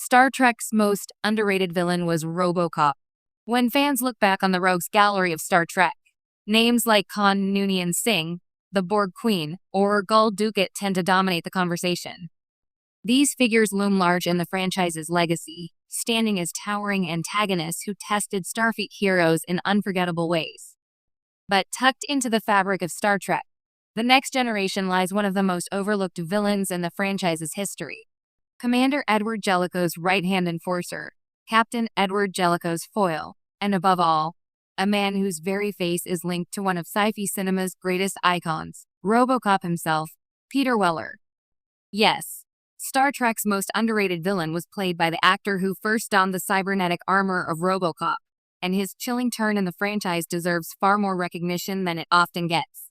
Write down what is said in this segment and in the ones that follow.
Star Trek's most underrated villain was RoboCop. When fans look back on the rogues gallery of Star Trek, names like Khan Noonien Singh, the Borg Queen, or Gul Dukat tend to dominate the conversation. These figures loom large in the franchise's legacy, standing as towering antagonists who tested Starfleet heroes in unforgettable ways. But tucked into the fabric of Star Trek, the Next Generation lies one of the most overlooked villains in the franchise's history. Commander Edward Jellicoe's right-hand enforcer, Captain Edward Jellicoe's foil, and above all, a man whose very face is linked to one of sci-fi cinema's greatest icons, RoboCop himself, Peter Weller. Yes, Star Trek's most underrated villain was played by the actor who first donned the cybernetic armor of RoboCop, and his chilling turn in the franchise deserves far more recognition than it often gets.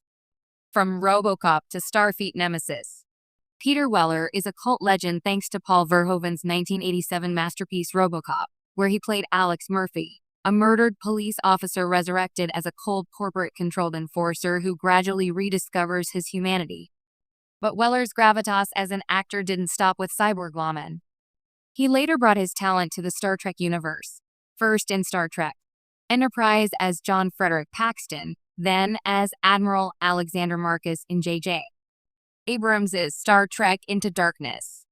From RoboCop to Starfleet nemesis, Peter Weller is a cult legend thanks to Paul Verhoeven's 1987 masterpiece RoboCop, where he played Alex Murphy, a murdered police officer resurrected as a cold corporate-controlled enforcer who gradually rediscovers his humanity. But Weller's gravitas as an actor didn't stop with cyborg lawmen. He later brought his talent to the Star Trek universe, first in Star Trek Enterprise as John Frederick Paxton, then as Admiral Alexander Marcus in J.J. Abrams' Star Trek Into Darkness.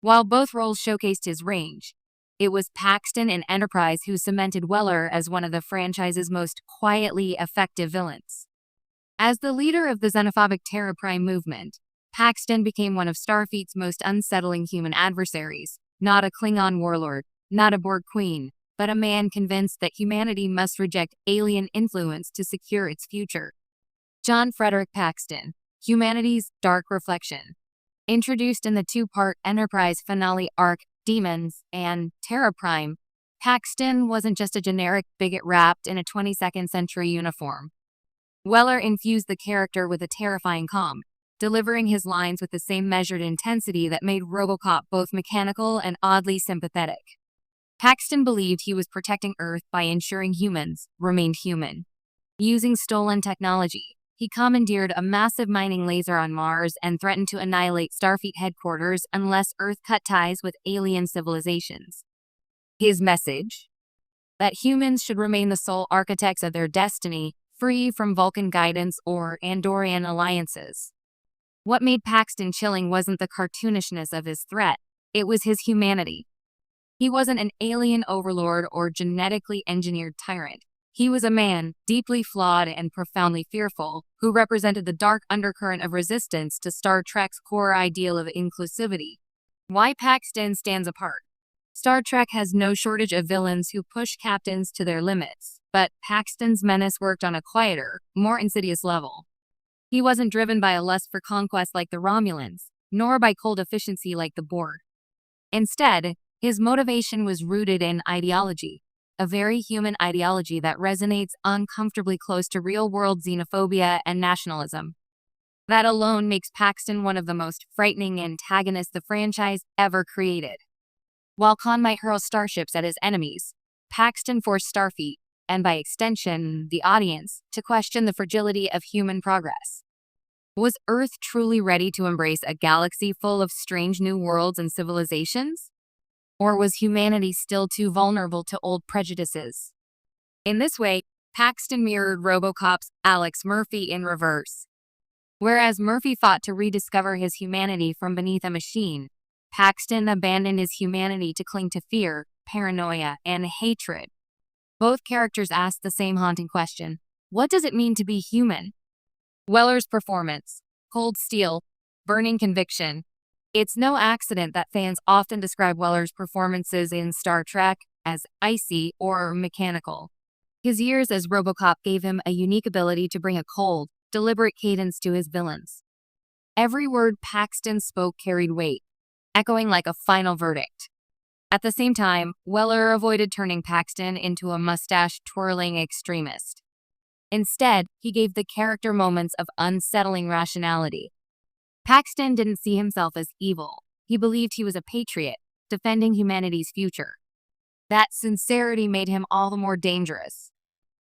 While both roles showcased his range, it was Paxton in Enterprise who cemented Weller as one of the franchise's most quietly effective villains. As the leader of the xenophobic Terra Prime movement, Paxton became one of Starfleet's most unsettling human adversaries, not a Klingon warlord, not a Borg queen, but a man convinced that humanity must reject alien influence to secure its future. John Frederick Paxton, humanity's dark reflection. Introduced in the two-part Enterprise finale arc Demons and Terra Prime, Paxton wasn't just a generic bigot wrapped in a 22nd century uniform. Weller infused the character with a terrifying calm, delivering his lines with the same measured intensity that made RoboCop both mechanical and oddly sympathetic. Paxton believed he was protecting Earth by ensuring humans remained human. Using stolen technology, he commandeered a massive mining laser on Mars and threatened to annihilate Starfleet headquarters unless Earth cut ties with alien civilizations. His message? That humans should remain the sole architects of their destiny, free from Vulcan guidance or Andorian alliances. What made Paxton chilling wasn't the cartoonishness of his threat, it was his humanity. He wasn't an alien overlord or genetically engineered tyrant. He was a man, deeply flawed and profoundly fearful, who represented the dark undercurrent of resistance to Star Trek's core ideal of inclusivity. Why Paxton stands apart? Star Trek has no shortage of villains who push captains to their limits, but Paxton's menace worked on a quieter, more insidious level. He wasn't driven by a lust for conquest like the Romulans, nor by cold efficiency like the Borg. Instead, his motivation was rooted in ideology, a very human ideology that resonates uncomfortably close to real-world xenophobia and nationalism. That alone makes Paxton one of the most frightening antagonists the franchise ever created. While Khan might hurl starships at his enemies, Paxton forced Starfleet, and by extension, the audience, to question the fragility of human progress. Was Earth truly ready to embrace a galaxy full of strange new worlds and civilizations? Or was humanity still too vulnerable to old prejudices? In this way, Paxton mirrored RoboCop's Alex Murphy in reverse. Whereas Murphy fought to rediscover his humanity from beneath a machine, Paxton abandoned his humanity to cling to fear, paranoia, and hatred. Both characters asked the same haunting question: what does it mean to be human? Weller's performance, cold steel, burning conviction. It's no accident that fans often describe Weller's performances in Star Trek as icy or mechanical. His years as RoboCop gave him a unique ability to bring a cold, deliberate cadence to his villains. Every word Paxton spoke carried weight, echoing like a final verdict. At the same time, Weller avoided turning Paxton into a mustache-twirling extremist. Instead, he gave the character moments of unsettling rationality. Paxton didn't see himself as evil. He believed he was a patriot, defending humanity's future. That sincerity made him all the more dangerous.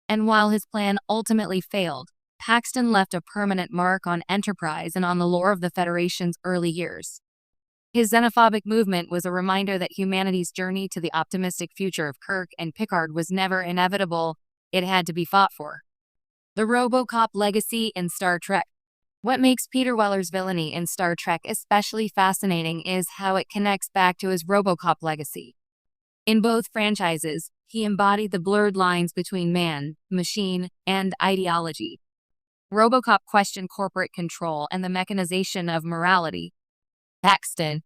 And while his plan ultimately failed, Paxton left a permanent mark on Enterprise and on the lore of the Federation's early years. His xenophobic movement was a reminder that humanity's journey to the optimistic future of Kirk and Picard was never inevitable, it had to be fought for. The RoboCop legacy in Star Trek. What makes Peter Weller's villainy in Star Trek especially fascinating is how it connects back to his RoboCop legacy. In both franchises, he embodied the blurred lines between man, machine, and ideology. RoboCop questioned corporate control and the mechanization of morality. Paxton,